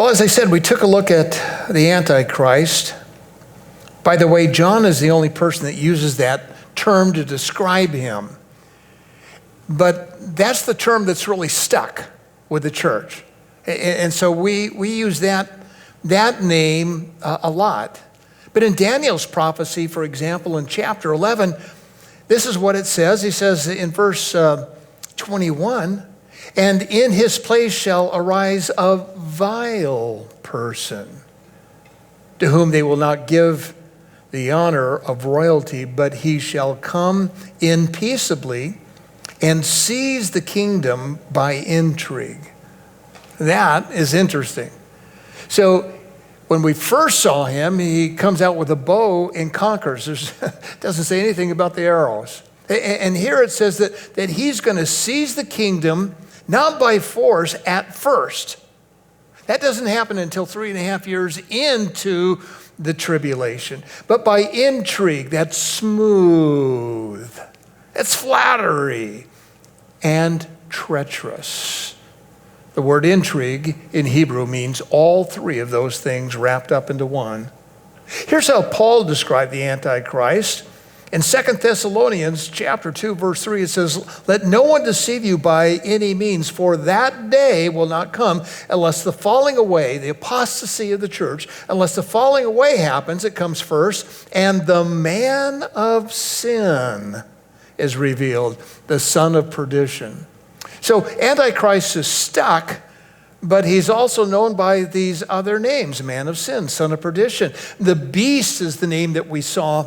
Well, as I said, we took a look at the Antichrist. By the way, John is the only person that uses that term to describe him. But that's the term that's really stuck with the church. And so we use that name a lot. But in Daniel's prophecy, for example, in chapter 11, this is what it says. He says in verse 21, "And in his place shall arise a vile person, to whom they will not give the honor of royalty, but he shall come in peaceably and seize the kingdom by intrigue." That is interesting. So when we first saw him, he comes out with a bow and conquers. It doesn't say anything about the arrows. And here it says that he's going to seize the kingdom, not by force at first. That doesn't happen until 3.5 years into the tribulation. But by intrigue, that's smooth, that's flattery, and treacherous. The word intrigue in Hebrew means all three of those things wrapped up into one. Here's how Paul described the Antichrist. In 2 Thessalonians chapter 2, verse 3, it says, "Let no one deceive you by any means, for that day will not come unless the falling away, the apostasy of the church, unless the falling away happens, it comes first, and the man of sin is revealed, the son of perdition." So Antichrist is stuck, but he's also known by these other names: man of sin, son of perdition. The beast is the name that we saw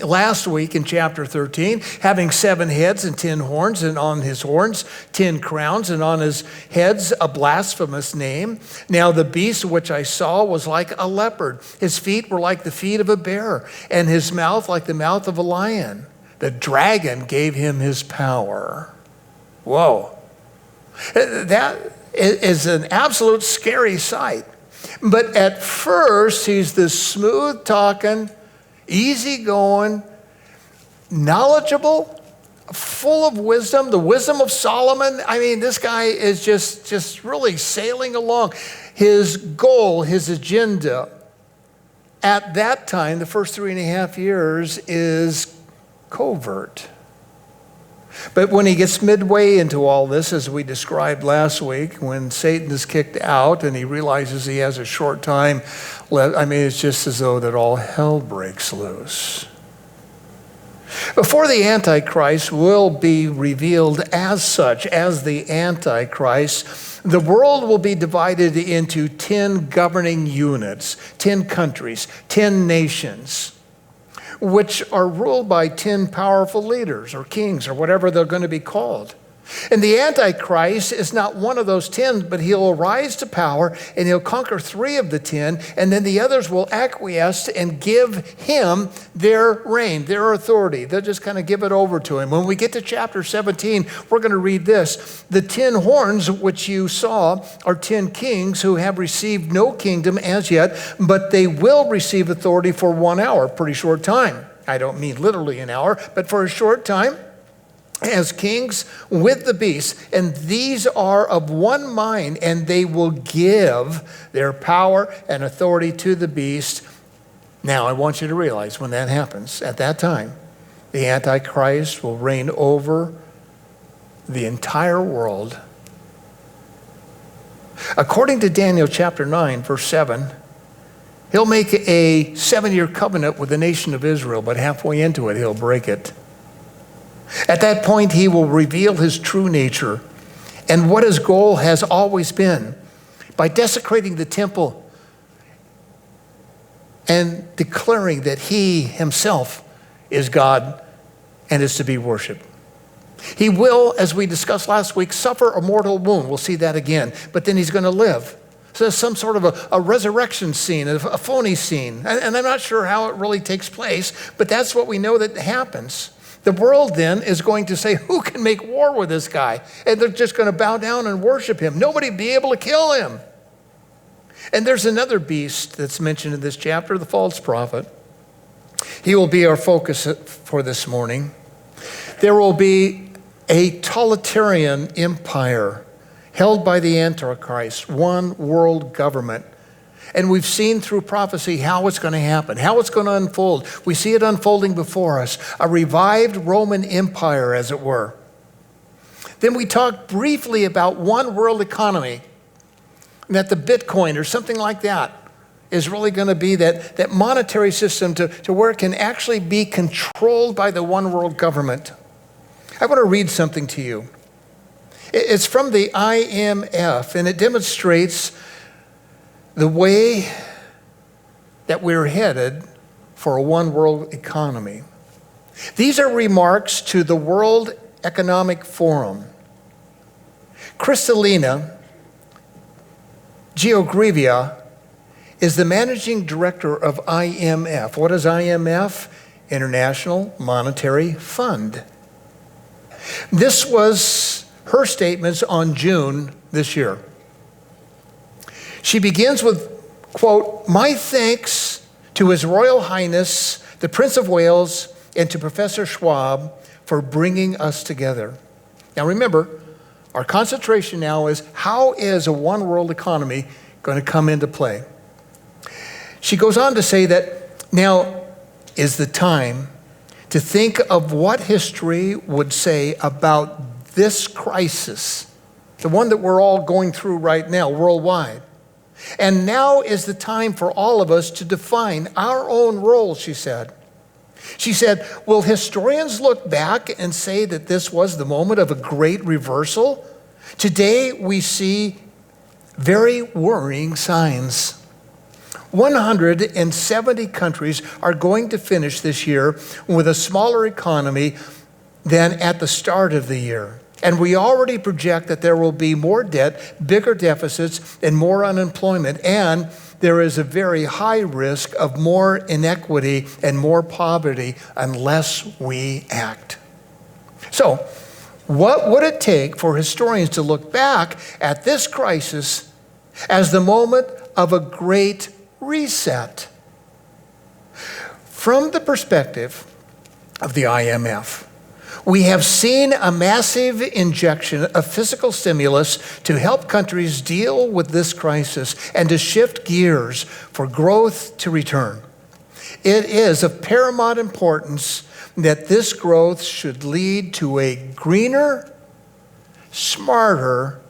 last week in chapter 13, having 7 heads and 10 horns, and on his horns 10 crowns, and on his heads a blasphemous name. Now the beast which I saw was like a leopard. His feet were like the feet of a bear, and his mouth like the mouth of a lion. The dragon gave him his power. Whoa. That is an absolute scary sight. But at first, he's this smooth-talking, easy-going, knowledgeable, full of wisdom, the wisdom of Solomon. I mean, this guy is just really sailing along. His goal, his agenda at that time, the first 3.5 years, is covert. But when he gets midway into all this, as we described last week, when Satan is kicked out and he realizes he has a short time left, I mean, it's just as though that all hell breaks loose. Before the Antichrist will be revealed as such, as the Antichrist, the world will be divided into 10 governing units, 10 countries, 10 nations, which are ruled by 10 powerful leaders or kings or whatever they're going to be called. And the Antichrist is not one of those 10, but he'll rise to power and he'll conquer 3 of the 10, and then the others will acquiesce and give him their reign, their authority. They'll just kind of give it over to him. When we get to chapter 17, we're going to read this. The 10 horns which you saw are 10 kings who have received no kingdom as yet, but they will receive authority for 1 hour, pretty short time. I don't mean literally an hour, but for a short time, as kings with the beast, and these are of one mind, and they will give their power and authority to the beast. Now, I want you to realize when that happens, at that time, the Antichrist will reign over the entire world. According to Daniel chapter 9, verse 7, he'll make a 7-year covenant with the nation of Israel, but halfway into it, he'll break it. At that point, he will reveal his true nature and what his goal has always been by desecrating the temple and declaring that he himself is God and is to be worshiped. He will, as we discussed last week, suffer a mortal wound. We'll see that again. But then he's going to live. So there's some sort of a resurrection scene, a phony scene. And I'm not sure how it really takes place, but that's what we know that happens. The world then is going to say, who can make war with this guy? And they're just going to bow down and worship him. Nobody will be able to kill him. And there's another beast that's mentioned in this chapter, the false prophet. He will be our focus for this morning. There will be a totalitarian empire held by the Antichrist, one world government. And we've seen through prophecy how it's going to happen, how it's going to unfold. We see it unfolding before us, a revived Roman Empire, as it were. Then we talked briefly about one world economy, that the Bitcoin or something like that is really going to be that monetary system to where it can actually be controlled by the one world government. I want to read something to you. It's from the IMF, and it demonstrates the way that we're headed for a one world economy. These are remarks to the World Economic Forum. Kristalina Georgieva is the managing director of IMF. What is IMF? International Monetary Fund. This was her statements on June this year. She begins with, quote, "My thanks to His Royal Highness, the Prince of Wales, and to Professor Schwab for bringing us together." Now remember, our concentration now is how is a one world economy going to come into play? She goes on to say that now is the time to think of what history would say about this crisis, the one that we're all going through right now worldwide. And now is the time for all of us to define our own role, she said. She said, will historians look back and say that this was the moment of a great reversal? Today we see very worrying signs. 170 countries are going to finish this year with a smaller economy than at the start of the year. And we already project that there will be more debt, bigger deficits, and more unemployment. And there is a very high risk of more inequity and more poverty unless we act. So, what would it take for historians to look back at this crisis as the moment of a great reset? From the perspective of the IMF, we have seen a massive injection of fiscal stimulus to help countries deal with this crisis and to shift gears for growth to return. It is of paramount importance that this growth should lead to a greener, smarter,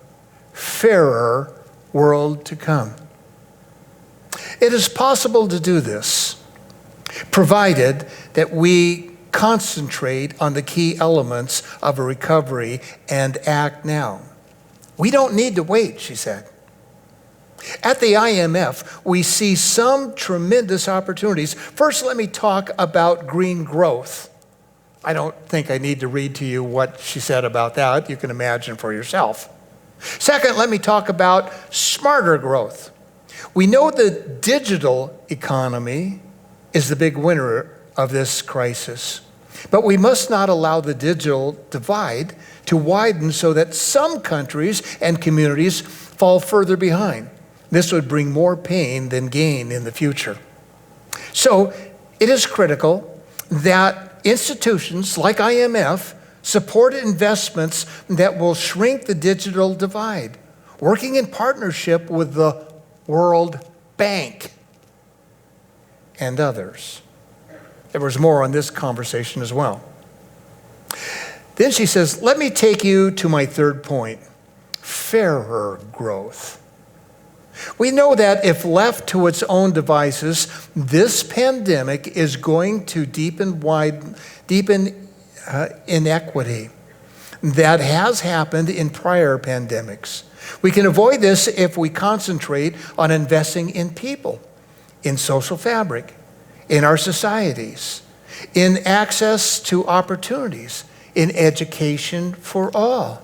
fairer world to come. It is possible to do this, provided that we concentrate on the key elements of a recovery and act now. We don't need to wait, she said. At the IMF, we see some tremendous opportunities. First, let me talk about green growth. I don't think I need to read to you what she said about that. You can imagine for yourself. Second, let me talk about smarter growth. We know the digital economy is the big winner of this crisis. But we must not allow the digital divide to widen so that some countries and communities fall further behind. This would bring more pain than gain in the future. So it is critical that institutions like IMF support investments that will shrink the digital divide, working in partnership with the World Bank and others. There was more on this conversation as well. Then she says, let me take you to my third point, fairer growth. We know that if left to its own devices, this pandemic is going to deepen inequity that has happened in prior pandemics. We can avoid this if we concentrate on investing in people, in social fabric, in our societies, in access to opportunities, in education for all,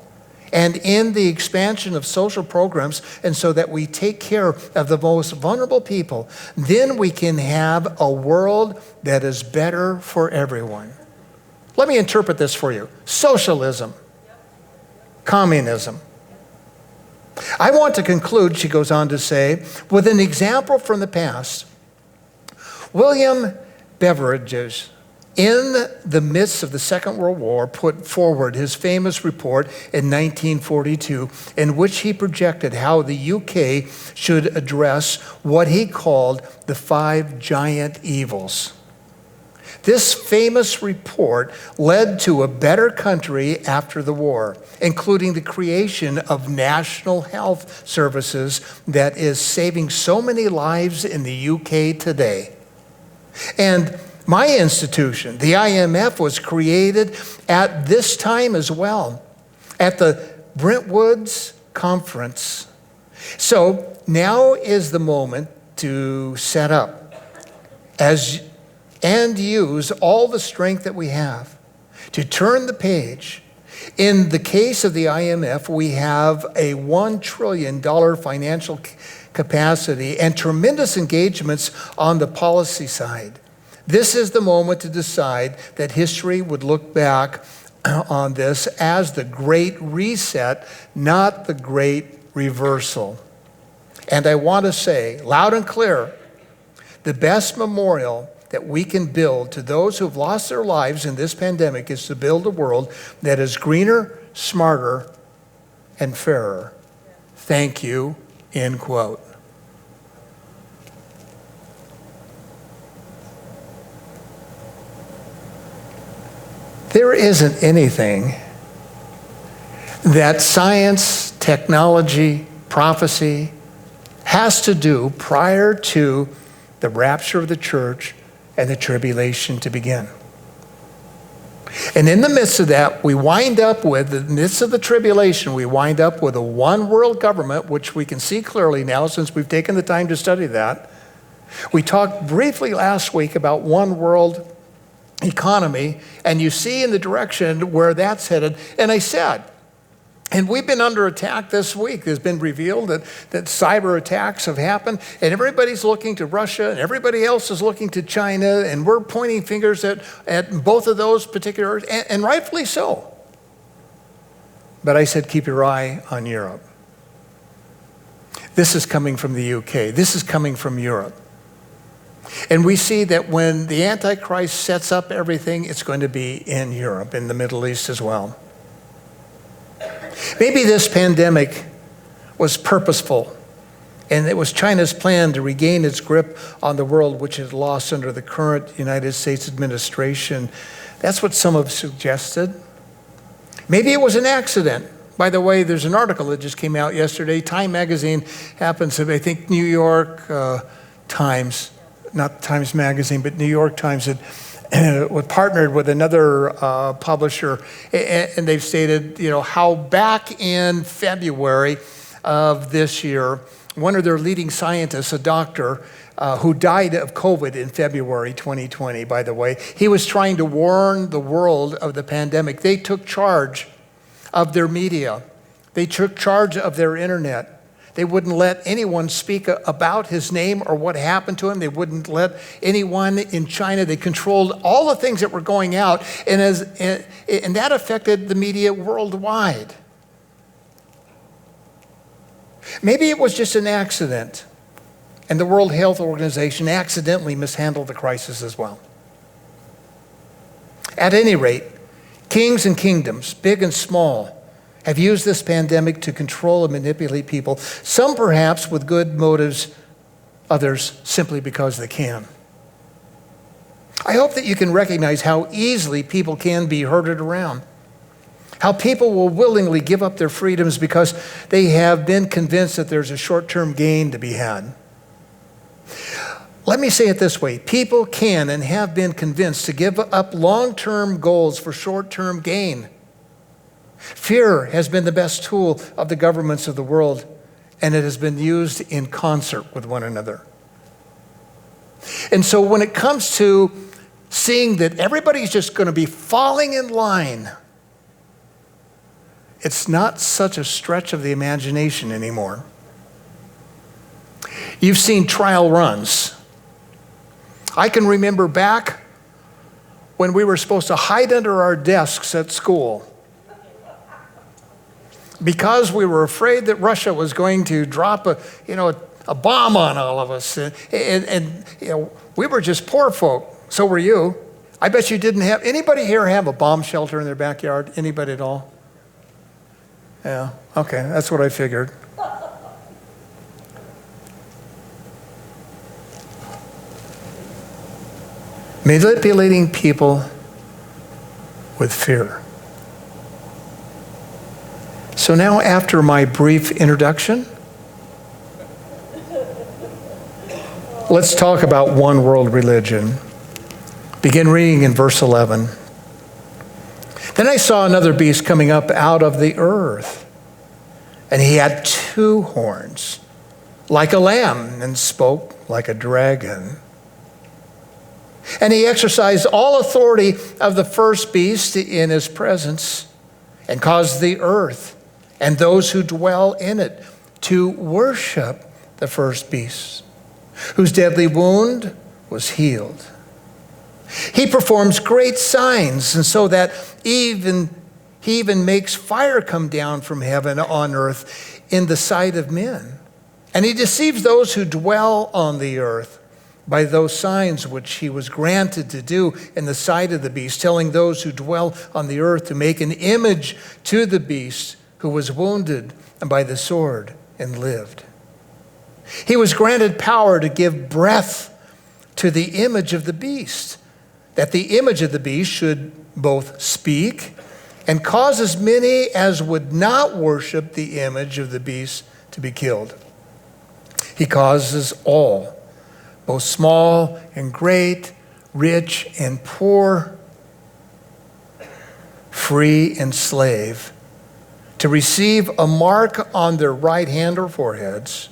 and in the expansion of social programs, and so that we take care of the most vulnerable people. Then we can have a world that is better for everyone. Let me interpret this for you. Socialism, communism. I want to conclude, she goes on to say, with an example from the past. William Beveridge, in the midst of the Second World War, put forward his famous report in 1942, in which he projected how the UK should address what he called the 5 giant evils. This famous report led to a better country after the war, including the creation of national health services that is saving so many lives in the UK today. And my institution, the IMF, was created at this time as well, at the Brentwoods Conference. So now is the moment to set up and use all the strength that we have to turn the page. In the case of the IMF, we have a $1 trillion financial capacity and tremendous engagements on the policy side. This is the moment to decide that history would look back on this as the Great Reset, not the Great Reversal. And I want to say, loud and clear, the best memorial that we can build to those who've lost their lives in this pandemic is to build a world that is greener, smarter, and fairer. Thank you, end quote. There isn't anything that science, technology, prophecy has to do prior to the rapture of the church and the tribulation to begin. And in the midst of that, in the midst of the tribulation, we wind up with a one world government, which we can see clearly now since we've taken the time to study that. We talked briefly last week about one world economy, and you see in the direction where that's headed. And I said, and we've been under attack this week. It's been revealed that cyber attacks have happened, and everybody's looking to Russia, and everybody else is looking to China, and we're pointing fingers at both of those particular, and rightfully so. But I said, keep your eye on Europe. This is coming from the UK. This is coming from Europe. And we see that when the Antichrist sets up everything, it's going to be in Europe, in the Middle East as well. Maybe this pandemic was purposeful, and it was China's plan to regain its grip on the world, which it lost under the current United States administration. That's what some have suggested. Maybe it was an accident. By the way, there's an article that just came out yesterday. Time magazine happens to be, I think, New York Times, not Times Magazine, but New York Times had partnered with another publisher, and they've stated, how back in February of this year, one of their leading scientists, a doctor, who died of COVID in February 2020, by the way, he was trying to warn the world of the pandemic. They took charge of their media. They took charge of their internet. They wouldn't let anyone speak about his name or what happened to him. They wouldn't let anyone in China. They controlled all the things that were going out, and that affected the media worldwide. Maybe it was just an accident, and the World Health Organization accidentally mishandled the crisis as well. At any rate, kings and kingdoms, big and small, have used this pandemic to control and manipulate people, some perhaps with good motives, others simply because they can. I hope that you can recognize how easily people can be herded around, how people will willingly give up their freedoms because they have been convinced that there's a short-term gain to be had. Let me say it this way. People can and have been convinced to give up long-term goals for short-term gain. Fear has been the best tool of the governments of the world, and it has been used in concert with one another. And so when it comes to seeing that everybody's just going to be falling in line, it's not such a stretch of the imagination anymore. You've seen trial runs. I can remember back when we were supposed to hide under our desks at school because we were afraid that Russia was going to drop a bomb on all of us. And we were just poor folk. So were you. I bet you didn't have, anybody here have a bomb shelter in their backyard? Anybody at all? Yeah, okay, that's what I figured. Manipulating people with fear. So now, after my brief introduction, let's talk about one world religion. Begin reading in verse 11. Then I saw another beast coming up out of the earth, and he had 2 horns, like a lamb, and spoke like a dragon. And he exercised all authority of the first beast in his presence, and caused the earth and those who dwell in it to worship the first beast, whose deadly wound was healed. He performs great signs, and so that he even makes fire come down from heaven on earth in the sight of men. And he deceives those who dwell on the earth by those signs which he was granted to do in the sight of the beast, telling those who dwell on the earth to make an image to the beast who was wounded by the sword and lived. He was granted power to give breath to the image of the beast, that the image of the beast should both speak and cause as many as would not worship the image of the beast to be killed. He causes all, both small and great, rich and poor, free and slave, to receive a mark on their right hand or foreheads,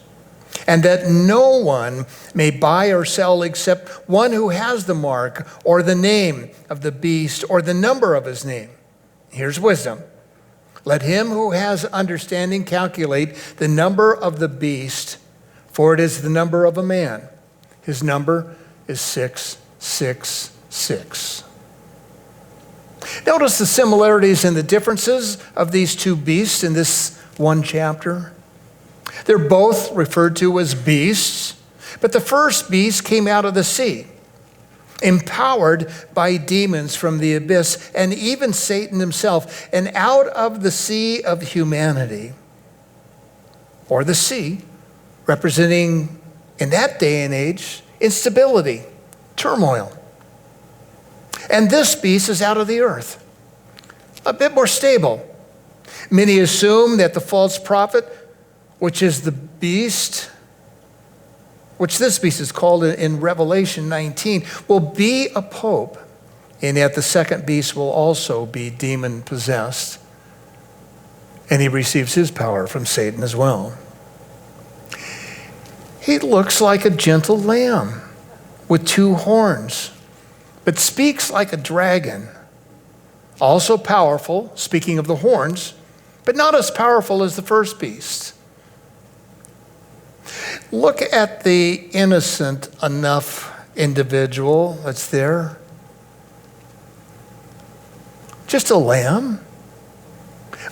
and that no one may buy or sell except one who has the mark or the name of the beast or the number of his name. Here's wisdom. Let him who has understanding calculate the number of the beast, for it is the number of a man. His number is 666. Notice the similarities and the differences of these 2 beasts in this one chapter. They're both referred to as beasts, but the first beast came out of the sea, empowered by demons from the abyss, and even Satan himself, and out of the sea of humanity, or the sea, representing, in that day and age, instability, turmoil. And this beast is out of the earth, a bit more stable. Many assume that the false prophet, which is the beast, which this beast is called in Revelation 19, will be a pope, and that the second beast will also be demon-possessed, and he receives his power from Satan as well. He looks like a gentle lamb with 2 horns, but speaks like a dragon. Also powerful, speaking of the horns, but not as powerful as the first beast. Look at the innocent enough individual that's there. Just a lamb.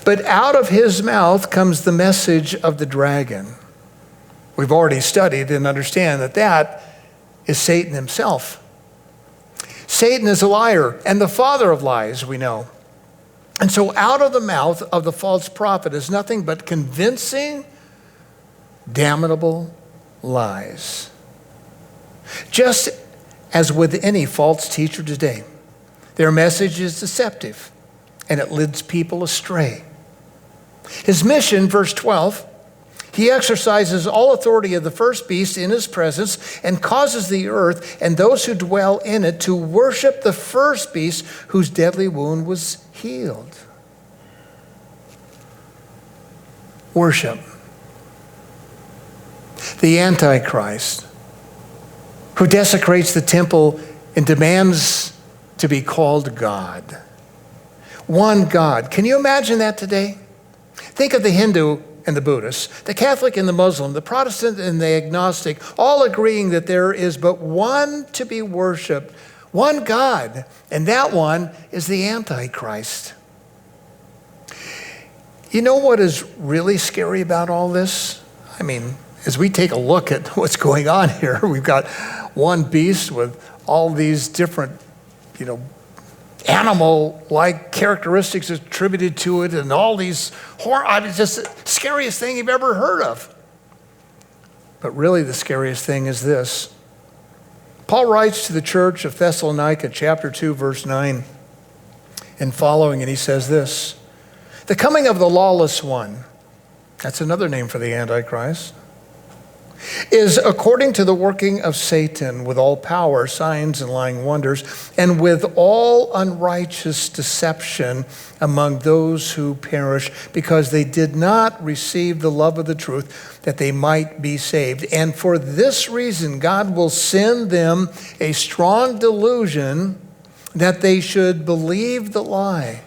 But out of his mouth comes the message of the dragon. We've already studied and understand that that is Satan himself. Satan is a liar and the father of lies, we know. And so out of the mouth of the false prophet is nothing but convincing, damnable lies. Just as with any false teacher today, their message is deceptive and it leads people astray. His mission, verse 12, he exercises all authority of the first beast in his presence and causes the earth and those who dwell in it to worship the first beast whose deadly wound was healed. Worship. The Antichrist, who desecrates the temple and demands to be called God. One God. Can you imagine that today? Think of the Hindu and the Buddhist, the Catholic and the Muslim, the Protestant and the agnostic, all agreeing that there is but one to be worshiped, one God, and that one is the Antichrist. You know what is really scary about all this? I mean, as we take a look at what's going on here, we've got one beast with all these different animal-like characteristics attributed to it and all these it's just the scariest thing you've ever heard of. But really the scariest thing is this. Paul writes to the church of Thessalonica, chapter 2, verse 9 and following, and he says this: the coming of the lawless one, that's another name for the Antichrist, is according to the working of Satan with all power, signs and lying wonders, and with all unrighteous deception among those who perish, because they did not receive the love of the truth, that they might be saved. And for this reason, God will send them a strong delusion that they should believe the lie,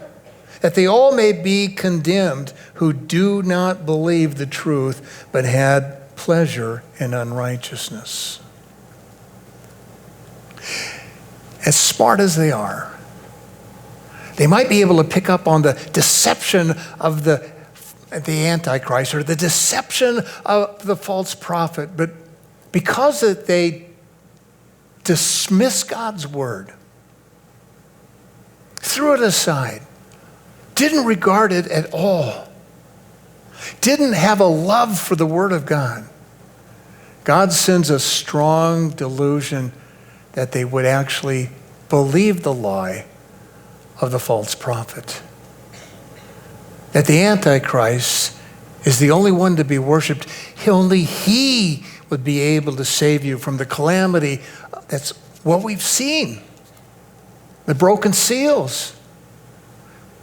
that they all may be condemned who do not believe the truth, but had pleasure in unrighteousness. As smart as they are, they might be able to pick up on the deception of the Antichrist or the deception of the false prophet, but because they dismiss God's word, threw it aside, didn't regard it at all, didn't have a love for the Word of God, God sends a strong delusion that they would actually believe the lie of the false prophet. That the Antichrist is the only one to be worshiped. Only he would be able to save you from the calamity. That's what we've seen. The broken seals.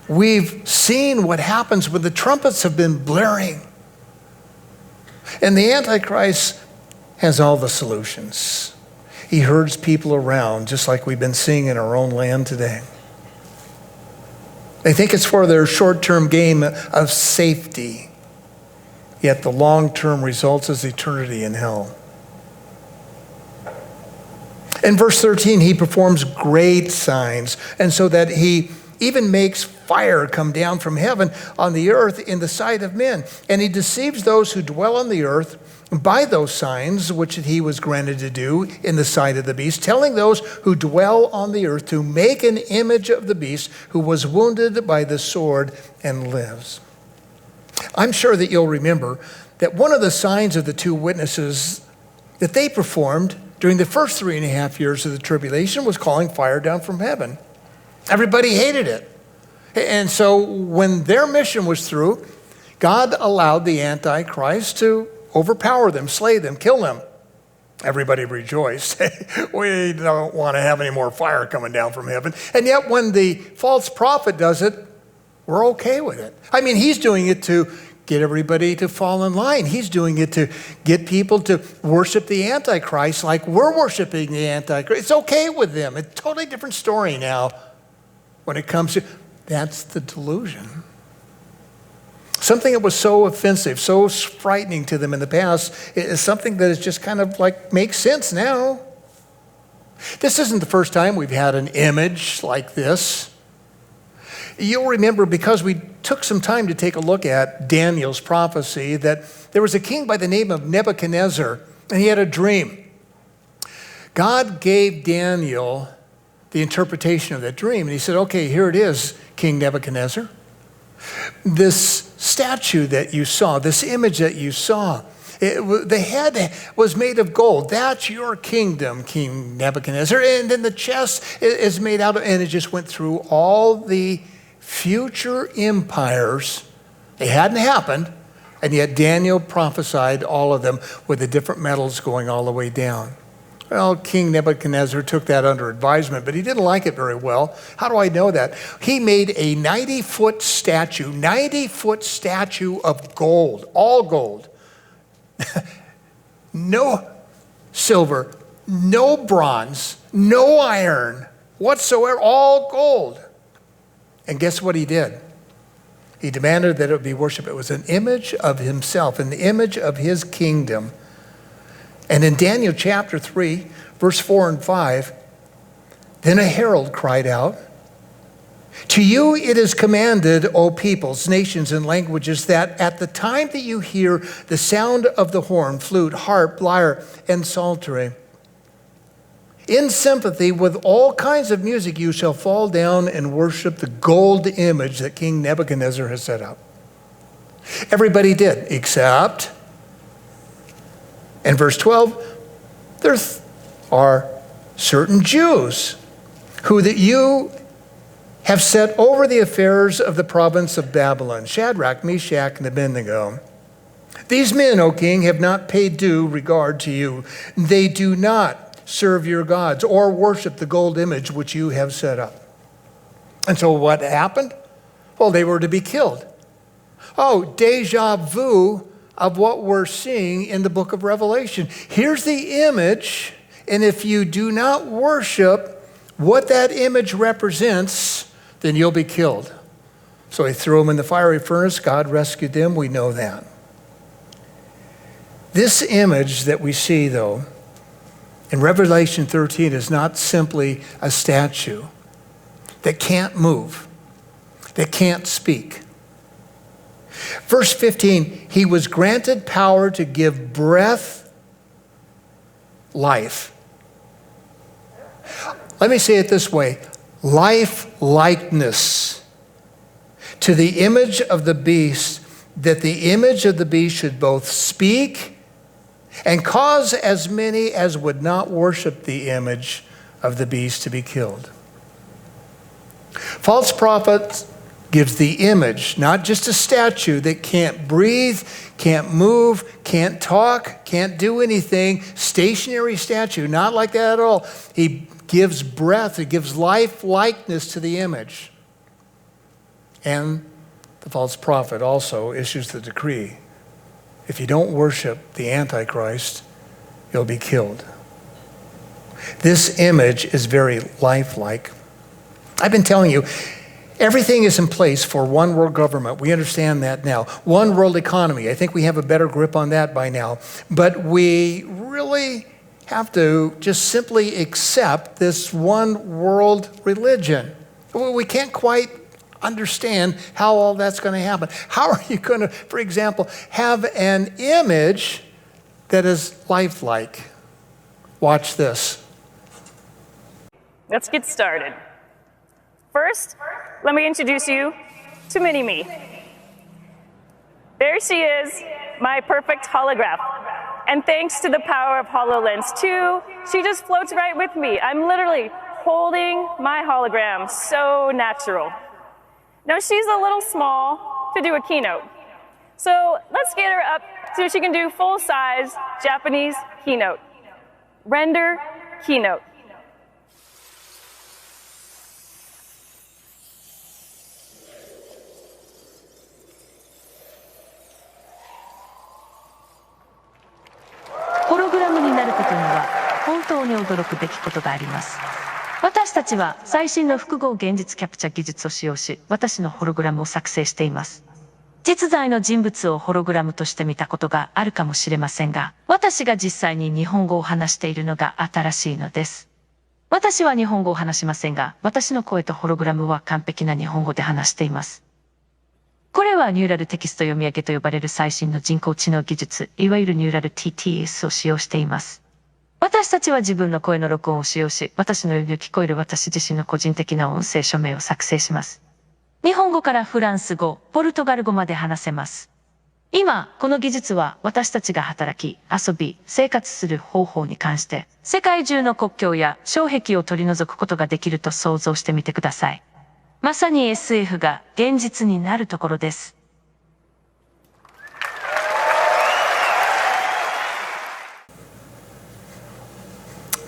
We've seen what happens when the trumpets have been blaring. And the Antichrist has all the solutions. He herds people around, just like we've been seeing in our own land today. They think it's for their short-term game of safety, yet the long-term results is eternity in hell. In verse 13, he performs great signs, and so that he even makes fire come down from heaven on the earth in the sight of men. And he deceives those who dwell on the earth by those signs which he was granted to do in the sight of the beast, telling those who dwell on the earth to make an image of the beast who was wounded by the sword and lives. I'm sure that you'll remember that one of the signs of the two witnesses that they performed during the first 3.5 years of the tribulation was calling fire down from heaven. Everybody hated it. And so when their mission was through, God allowed the Antichrist to overpower them, slay them, kill them. Everybody rejoiced. We don't want to have any more fire coming down from heaven. And yet when the false prophet does it, we're okay with it. I mean, he's doing it to get everybody to fall in line. He's doing it to get people to worship the Antichrist like we're worshiping the Antichrist. It's okay with them. It's a totally different story now when it comes to, that's the delusion. Something that was so offensive, so frightening to them in the past is something that is just kind of like makes sense now. This isn't the first time we've had an image like this. You'll remember, because we took some time to take a look at Daniel's prophecy, that there was a king by the name of Nebuchadnezzar, and he had a dream. God gave Daniel the interpretation of that dream, and he said, okay, here it is, King Nebuchadnezzar. This statue that you saw, this image that you saw, the head was made of gold. That's your kingdom, King Nebuchadnezzar. And then the chest is made out of, and it just went through all the future empires. They hadn't happened, and yet Daniel prophesied all of them with the different metals going all the way down. Well, King Nebuchadnezzar took that under advisement, but he didn't like it very well. How do I know that? He made a 90-foot statue of gold, all gold. No silver, no bronze, no iron whatsoever, all gold. And guess what he did? He demanded that it be worshiped. It was an image of himself, an image of his kingdom. And in Daniel chapter 3, verse 4 and 5, then a herald cried out, to you it is commanded, O peoples, nations, and languages, that at the time that you hear the sound of the horn, flute, harp, lyre, and psaltery, In sympathy with all kinds of music, you shall fall down and worship the gold image that King Nebuchadnezzar has set up. Everybody did, except, in verse 12, there are certain Jews who that you have set over the affairs of the province of Babylon, Shadrach, Meshach, and Abednego. These men, O king, have not paid due regard to you. They do not serve your gods or worship the gold image which you have set up. And so what happened? Well, they were to be killed. Oh, deja vu of what we're seeing in the book of Revelation. Here's the image, and if you do not worship what that image represents, then you'll be killed. So he threw them in the fiery furnace. God rescued them. We know that. This image that we see, though, in Revelation 13 is not simply a statue that can't move, that can't speak. Verse 15, he was granted power to give breath, life. Let me say it this way, life-likeness to the image of the beast, that the image of the beast should both speak and cause as many as would not worship the image of the beast to be killed. False prophet gives the image, not just a statue that can't breathe, can't move, can't talk, can't do anything, stationary statue, not like that at all. He gives breath, he gives life likeness to the image. And the false prophet also issues the decree. If you don't worship the Antichrist, you'll be killed. This image is very lifelike. I've been telling you, everything is in place for one world government. We understand that now. One world economy. I think we have a better grip on that by now. But we really have to just simply accept this one world religion. We can't quite understand how all that's going to happen. How are you going to, for example, have an image that is lifelike? Watch this. Let's get started. First, let me introduce you to Mini-Me. There she is, my perfect holograph. And thanks to the power of HoloLens 2, she just floats right with me. I'm literally holding my hologram, so natural. Now she's a little small to do a keynote. So let's get her up so she can do full-size Japanese keynote. Render keynote.ホログラムになることには本当に驚くべきことがあります。私たちは最新の複合現実キャプチャ技術を使用し、私のホログラムを作成しています。実在の人物をホログラムとして見たことがあるかもしれませんが、私が実際に日本語を話しているのが新しいのです。私は日本語を話しませんが、私の声とホログラムは完璧な日本語で話しています。これはニューラルテキスト読み上げと呼ばれる最新の人工知能技術、いわゆるニューラル TTS を使用しています。私たちは自分の声の録音を使用し、私のように聞こえる私自身の個人的な音声署名を作成します。日本語からフランス語、ポルトガル語まで話せます。今、この技術は私たちが働き、遊び、生活する方法に関して、世界中の国境や障壁を取り除くことができると想像してみてください。まさに SF が現実になるところです。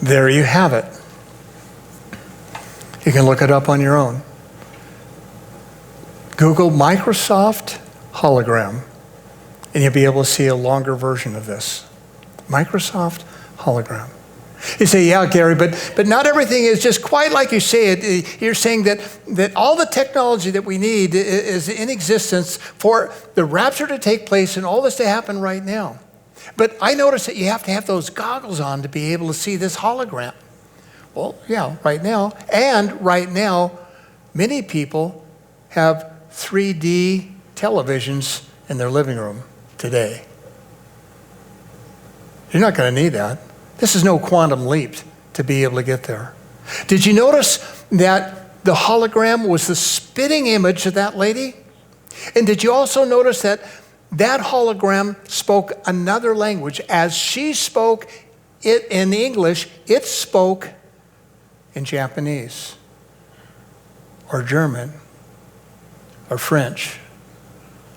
There you have it. You can look it up on your own. Google Microsoft hologram, and you'll be able to see a longer version of this. Microsoft hologram. You say, yeah, Gary, but not everything is just quite like you say it. You're saying that all the technology that we need is in existence for the rapture to take place and all this to happen right now. But I notice that you have to have those goggles on to be able to see this hologram. Well, yeah, right now. And right now, many people have 3D televisions in their living room today. You're not going to need that. This is no quantum leap. to be able to get there. Did you notice that the hologram was the spitting image of that lady? And did you also notice that that hologram spoke another language? As she spoke it in English, it spoke in Japanese or German or French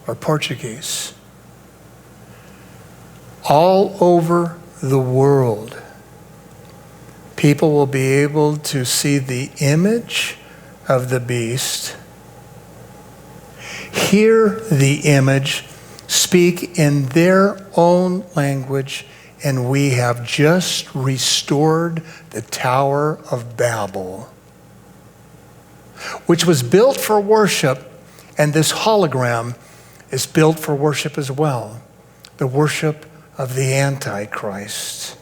or Portuguese. All over the world, people will be able to see the image of the beast, hear the image, speak in their own language, and we have just restored the Tower of Babel, which was built for worship, and this hologram is built for worship as well, the worship of the Antichrist.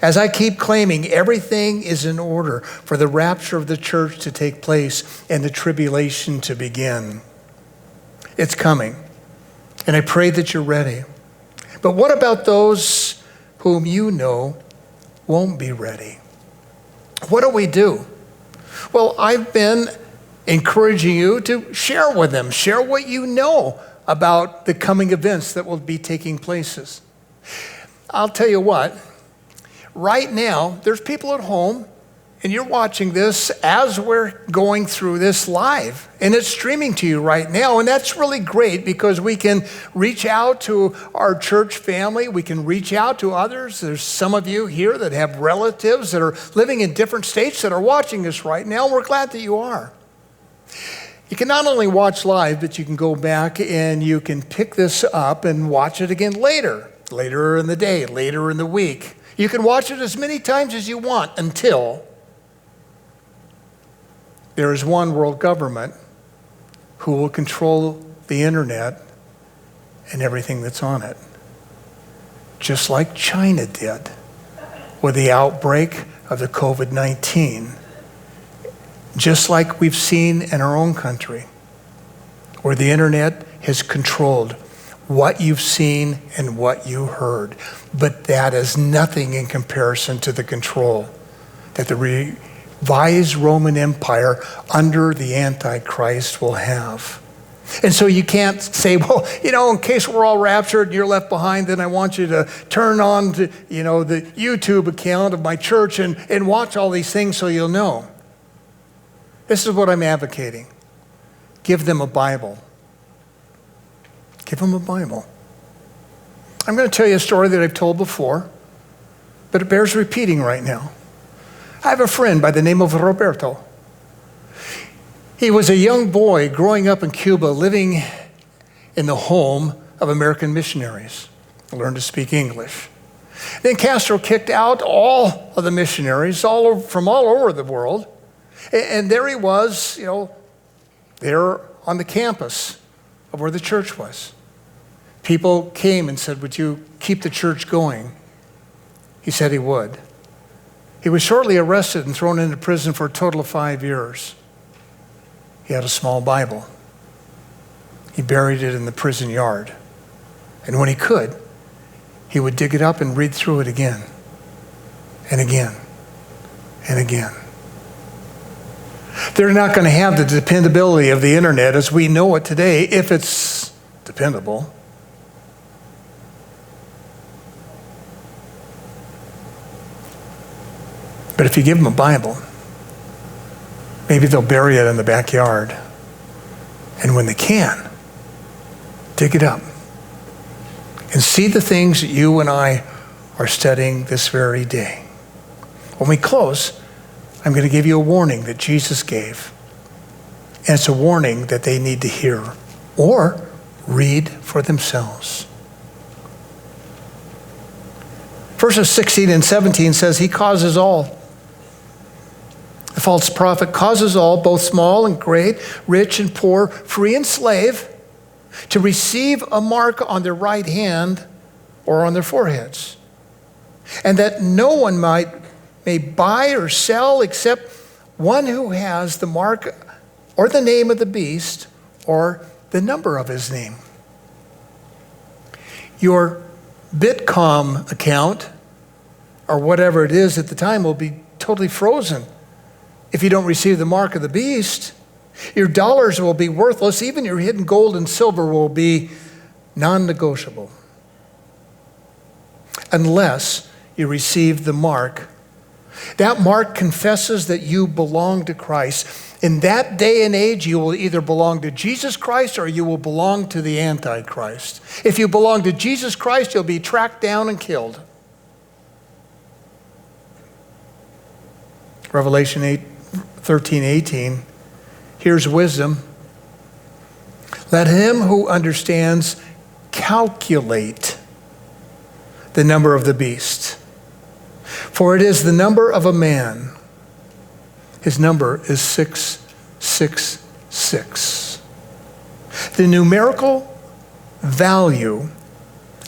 As I keep claiming, everything is in order for the rapture of the church to take place and the tribulation to begin. It's coming, and I pray that you're ready. But what about those whom you know won't be ready? What do we do? Well, I've been encouraging you to share with them, share what you know about the coming events that will be taking places. I'll tell you what, right now, there's people at home, and you're watching this as we're going through this live, and it's streaming to you right now, and that's really great because we can reach out to our church family, we can reach out to others. There's some of you here that have relatives that are living in different states that are watching this right now, and we're glad that you are. You can not only watch live, but you can go back and you can pick this up and watch it again later in the day, later in the week. You can watch it as many times as you want until there is one world government who will control the internet and everything that's on it. Just like China did with the outbreak of the COVID-19. Just like we've seen in our own country, where the internet has controlled what you've seen and what you heard. But that is nothing in comparison to the control that the revised Roman Empire under the Antichrist will have. And so you can't say, well, in case we're all raptured and you're left behind, then I want you to turn on to, the YouTube account of my church and watch all these things so you'll know. This is what I'm advocating. Give them a Bible. Give them a Bible. I'm going to tell you a story that I've told before, but it bears repeating right now. I have a friend by the name of Roberto. He was a young boy growing up in Cuba, living in the home of American missionaries. He learned to speak English. Then Castro kicked out all of the missionaries from all over the world. And there he was, there on the campus of where the church was. People came and said, would you keep the church going? He said he would. He was shortly arrested and thrown into prison for a total of 5 years. He had a small Bible. He buried it in the prison yard. And when he could, he would dig it up and read through it again and again and again. They're not going to have the dependability of the internet as we know it today, if it's dependable. But if you give them a Bible, maybe they'll bury it in the backyard. And when they can, dig it up and see the things that you and I are studying this very day. When we close, I'm going to give you a warning that Jesus gave. And it's a warning that they need to hear or read for themselves. Verses 16 and 17 says, he causes all. The false prophet causes all, both small and great, rich and poor, free and slave, to receive a mark on their right hand or on their foreheads. And that no one may buy or sell except one who has the mark or the name of the beast or the number of his name. Your Bitcom account, or whatever it is at the time, will be totally frozen if you don't receive the mark of the beast. Your dollars will be worthless. Even your hidden gold and silver will be non-negotiable unless you receive the mark. That mark confesses that you belong to Christ. In that day and age, you will either belong to Jesus Christ or you will belong to the Antichrist. If you belong to Jesus Christ, you'll be tracked down and killed. Revelation 13:18. Here's wisdom. Let him who understands calculate the number of the beast, for it is the number of a man. His number is 666. The numerical value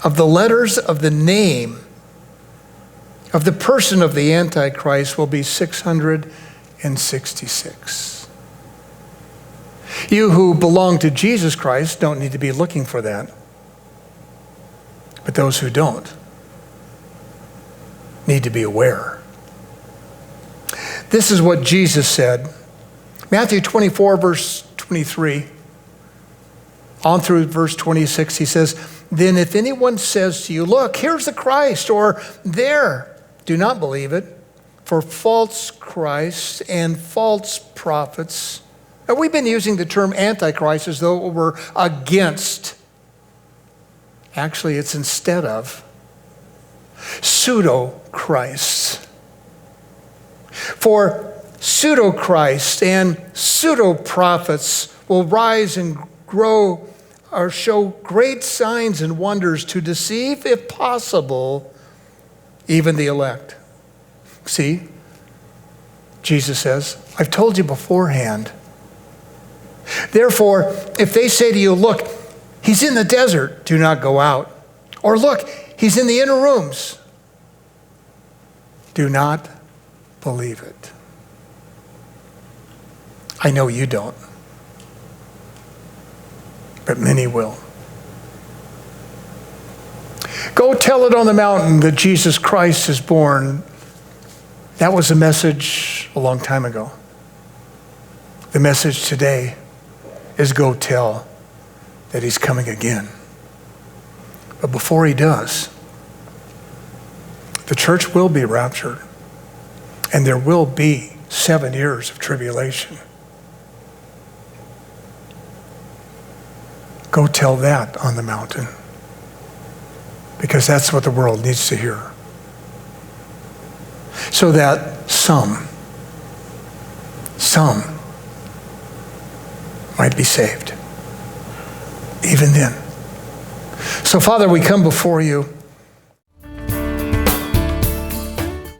of the letters of the name of the person of the Antichrist will be 666. You who belong to Jesus Christ don't need to be looking for that. But those who don't need to be aware. This is what Jesus said. Matthew 24, verse 23, on through verse 26, he says, then if anyone says to you, look, here's the Christ, or there, do not believe it, for false Christs and false prophets. Now, we've been using the term Antichrist as though we're against. Actually, it's instead of pseudo-Christs. For pseudo-Christ and pseudo-prophets will rise and grow or show great signs and wonders to deceive, if possible, even the elect. See, Jesus says, I've told you beforehand. Therefore, if they say to you, look, he's in the desert, do not go out. Or look, he's in the inner rooms. Do not believe it. I know you don't, but many will. Go tell it on the mountain that Jesus Christ is born. That was a message a long time ago. The message today is go tell that he's coming again. But before he does, the church will be raptured, and there will be 7 years of tribulation. Go tell that on the mountain, because that's what the world needs to hear. So that some might be saved. Even then. So, Father, we come before you.